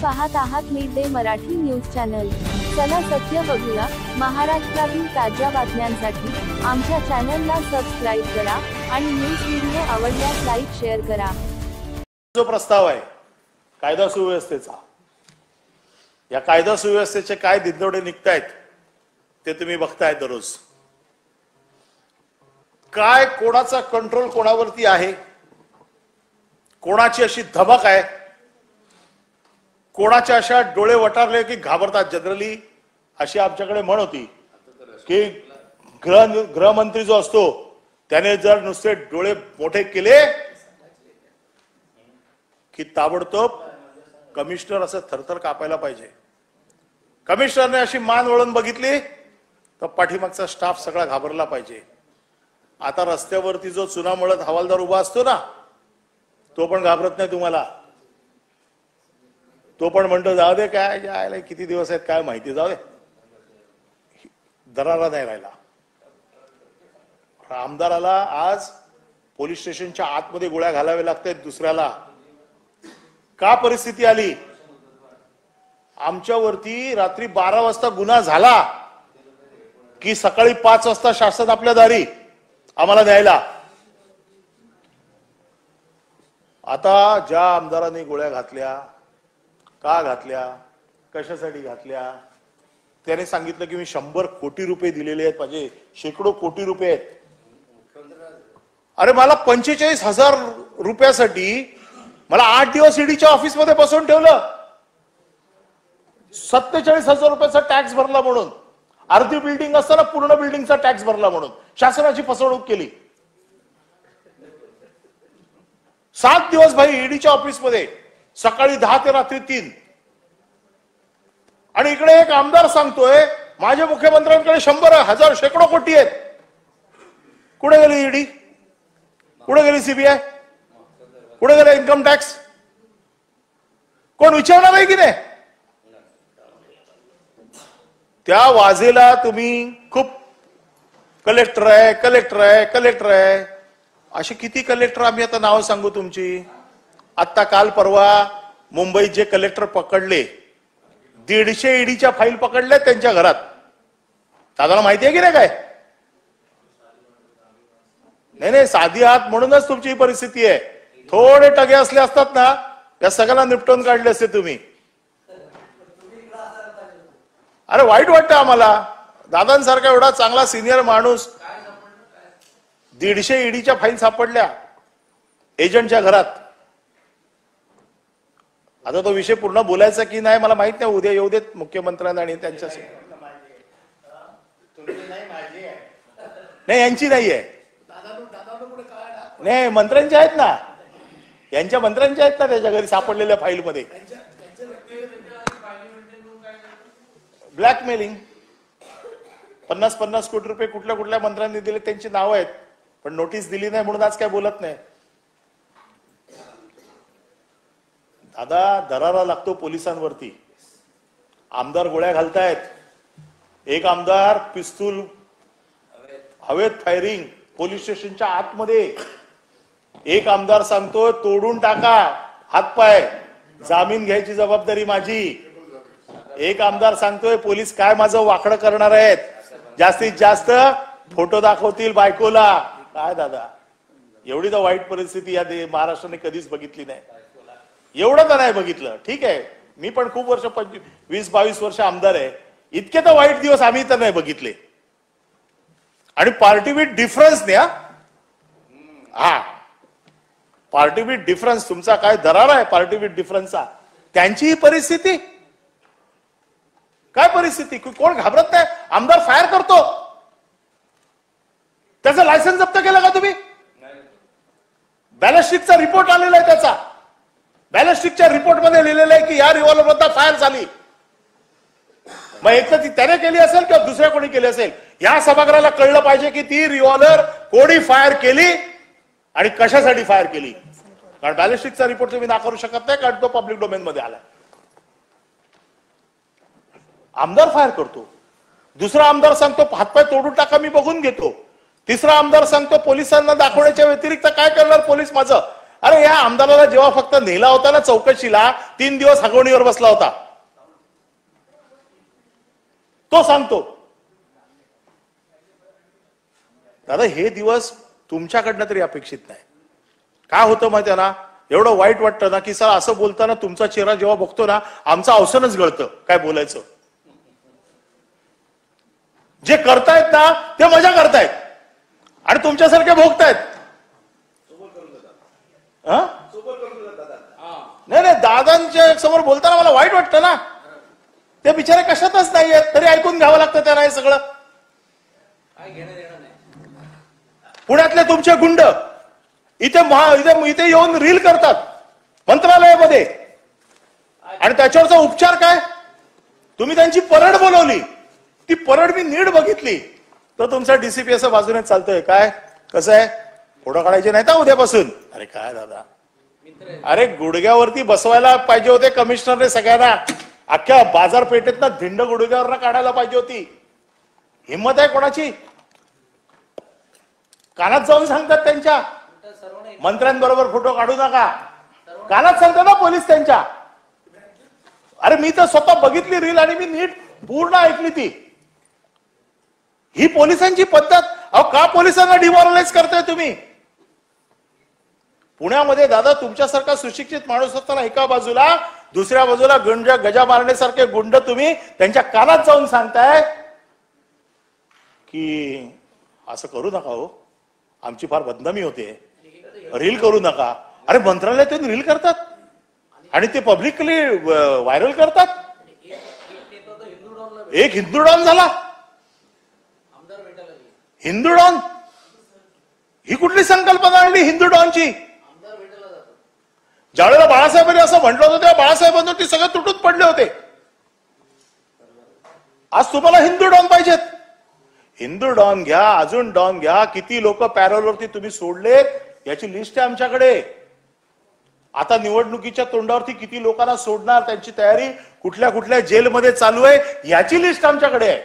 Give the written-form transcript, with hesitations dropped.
पाहत आहात mid day Marathi news channel. चला सत्य बघूया। महाराष्ट्रातील ताज्या बातम्यांसाठी आमच्या चॅनलला सबस्क्राइब करा आणि न्यूज व्हिडिओ आवडल्यास लाईक शेअर करा। जो प्रस्ताव आहे कायदा सुव्यवस्थेचा, या कायदा सुव्यवस्थेचे काय दिंडोडे निघतायत ते तुम्ही बघताय दररोज। काय कोणाचा कंट्रोल कोणावरती आहे, कोणाची अशी धमक आहे, कोणाच्या अशा डोळे वटारले की घाबरतात। जनरली अशी आमच्याकडे म्हण होती की गृहमंत्री जो असतो त्याने जर नुसते डोळे मोठे केले की ताबडतोब कमिशनर असं थरथर कापायला पाहिजे। कमिशनरने अशी मान वळून बघितली तर पाठीमागचा स्टाफ सगळा घाबरला पाहिजे। आता रस्त्यावरती जो चुनामळत हवालदार उभा असतो ना, तो पण घाबरत नाही तुम्हाला। तो पण म्हणतो जाऊ दे, काय जायला किती दिवस आहेत काय माहिती, जाऊ दे, दरारा नाही राहिला। आमदाराला आज पोलीस स्टेशनच्या आतमध्ये गोळ्या घालाव्या लागतात दुसऱ्याला। का परिस्थिती आली? आमच्यावरती रात्री 12 वाजता गुन्हा झाला की सकाळी 5 वाजता शासन आपल्या दारी आम्हाला द्यायला। आता ज्या आमदारांनी गोळ्या घातल्या, का घातल्या, कशासाठी घातल्या, त्याने सांगितलं की मी 100 कोटी रुपये दिलेले आहेत, माझे शेकडो कोटी रुपये आहेत। अरे मला 45,000 रुपयासाठी मला 8 दिवस ईडीच्या ऑफिस मध्ये बसवून ठेवलं। 47,000 रुपयाचा टॅक्स भरला म्हणून, अर्धी बिल्डिंग असताना पूर्ण बिल्डिंगचा टॅक्स भरला म्हणून शासनाची फसवणूक केली। 7 दिवस भाई ईडीच्या ऑफिस मध्ये, सकाळी 10 ते रात्री 3। आणि इकडे एक आमदार सांगतोय माझ्या मुख्यमंत्र्यांकडे 100,000 शेकडो कोटी आहेत। कुठे गेली ईडी, कुठे गेली सीबीआय, कुठे गेला इन्कम टॅक्स? कोण विचारणार आहे की नाही? त्या वाजेला तुम्ही खूप कलेक्टर आहे, कलेक्टर आहे, कलेक्टर आहे, असे किती कलेक्टर आम्ही आता नाव सांगू तुमची? आता काल परवा मुंबईत जे कलेक्टर पकडले, 150 ईडीच्या फाईल पकडल्या त्यांच्या घरात। दादाला माहिती आहे की नाही काय? नाही, साधी हात म्हणूनच तुमची ही परिस्थिती आहे। थोडे टगे असले असतात ना, या सगळ्यांना निपटून काढले असते तुम्ही। अरे वाईट वाटतं आम्हाला, दादांसारखा एवढा चांगला सिनियर माणूस, 150 ईडीच्या फाईल सापडल्या एजंटच्या घरात। आता तो विषय पूर्ण बोलायचा की नाही मला माहित नाही, उद्या येऊ देत मुख्यमंत्र्यांना आणि त्यांच्या नाही, यांची नाहीये, नाही मंत्र्यांच्या आहेत ना, यांच्या मंत्र्यांच्या आहेत ना त्याच्या घरी सापडलेल्या फाईल मध्ये। ब्लॅकमेलिंग 50-50 कोटी रुपये कुठल्या कुठल्या मंत्र्यांनी दिले त्यांची नाव आहेत, पण नोटीस दिली नाही म्हणून आज काय बोलत नाही। दादा दरारा लागतो पोलिसांवरती। आमदार गोळ्या घालतायत, एक आमदार पिस्तूल हवेत फायरिंग पोलीस स्टेशनच्या आतमध्ये, एक आमदार सांगतोय तोडून टाका हातपाय, जामीन घ्यायची जबाबदारी माझी। एक आमदार सांगतोय पोलीस काय माझं वाकडं करणार आहेत, जास्तीत जास्त फोटो दाखवतील बायकोला। काय दादा, एवढी तर वाईट परिस्थिती या महाराष्ट्राने कधीच बघितली नाही। एवढं तर नाही बघितलं, ठीक आहे, मी पण खूप वर्ष 20-22 वर्ष आमदार आहे, इतके तर वाईट दिवस आम्ही तर नाही बघितले। आणि पार्टी विथ डिफरन्स द्या, हा पार्टी विथ डिफरन्स, तुमचा काय दरार आहे पार्टी विथ डिफरन्सचा, त्यांची ही परिस्थिती। काय परिस्थिती? कोण घाबरत नाही? आमदार फायर करतो, त्याचं लायसन्स जप्त केलं का तुम्ही? बॅलिस्टिकचा रिपोर्ट आलेला आहे, त्याचा बॅलिस्टिकच्या रिपोर्ट मध्ये लिहिलेलं आहे की या रिव्हॉल्वर मधून फायर झाली। मग एक तर ती त्याने केली असेल किंवा दुसऱ्या कोणी केली असेल, या सभागृहाला कळलं पाहिजे की ती रिव्हॉल्वर कोणी फायर केली आणि कशासाठी फायर केली। कारण बॅलिस्टिकचा रिपोर्ट तुम्ही नाकारू शकत नाही, कारण तो पब्लिक डोमेन मध्ये आला। आमदार फायर करतो, दुसरा आमदार सांगतो हातपाय तोडून टाका मी बघून घेतो, तिसरा आमदार सांगतो पोलिसांना दाखवण्याच्या व्यतिरिक्त काय करणार पोलीस माझं? अरे या आमदाराला जेव्हा फक्त नेला होता ना चौकशीला, 3 दिवस हगवणीवर बसला होता, तो सांगतो. दादा हे दिवस तुमच्याकडनं तरी अपेक्षित नाही. काय होतं माहिती आहे ना, एवढं वाईट वाटतं ना की सर असं बोलताना तुमचा चेहरा जेव्हा बघतो ना आमचं अवसनच गळतं काय बोलायचं. जे करतायत ना ते मजा करतायत आणि तुमच्यासारखे भोगतायत. नाही नाही, दादांच्या समोर बोलताना मला वाईट वाटतं ना. ते बिचारे कशातच नाहीयेत तरी ऐकून घ्यावं लागतं त्यांना हे सगळं. पुण्यातले तुमचे गुंड इथे येऊन रील करतात मंत्रालयामध्ये आणि त्याच्यावरचा उपचार काय. तुम्ही त्यांची परड बोलवली, ती परड मी नीट बघितली तर तुमचा डीसीपी असं बाजूने चालतोय. काय कसं आहे, फोटो काढायचे नाही का उद्यापासून. अरे काय दादा, अरे गुडघ्यावरती बसवायला पाहिजे होते कमिशनरने सगळ्यांना. अख्ख्या बाजारपेठेत धिंड गुडघ्यावर काढायला पाहिजे होती. हिंमत आहे कोणाची. कानात जाऊन सांगतात त्यांच्या मंत्र्यांबरोबर फोटो काढू नका. कानात सांगतात ना पोलीस त्यांच्या. अरे मी तर स्वतः बघितली रील आणि मी नीट पूर्ण ऐकली ती. ही पोलिसांची पद्धत. अहो का पोलिसांना डिमॉरलाइज करताय तुम्ही. पुण्यामध्ये दादा तुमच्यासारखा सुशिक्षित माणूस असताना एका बाजूला, दुसऱ्या बाजूला गजा मारण्यासारखे गुंड तुम्ही त्यांच्या कानात जाऊन सांगताय की असं करू नका हो, आमची फार बदनामी होते, रील करू नका. अरे मंत्रालयातून रील करतात आणि ते पब्लिकली व्हायरल करतात. एक हिंदू डॉन झाला. हिंदू डॉन ही कुठली संकल्पना आणली हिंदू डॉनची. ज्यावेळेला बाळासाहेबांनी असं म्हटलं होतं तेव्हा बाळासाहेबांवरती सगळे तुटून पडले होते. आज तुम्हाला हिंदू डॉन पाहिजेत. हिंदू डॉन घ्या, अजून डॉन घ्या. किती लोक पॅरोलवरती तुम्ही सोडलेत याची लिस्ट आहे आमच्याकडे. आता निवडणुकीच्या तोंडावरती किती लोकांना सोडणार, त्यांची तयारी कुठल्या कुठल्या जेलमध्ये चालू आहे याची लिस्ट आमच्याकडे आहे.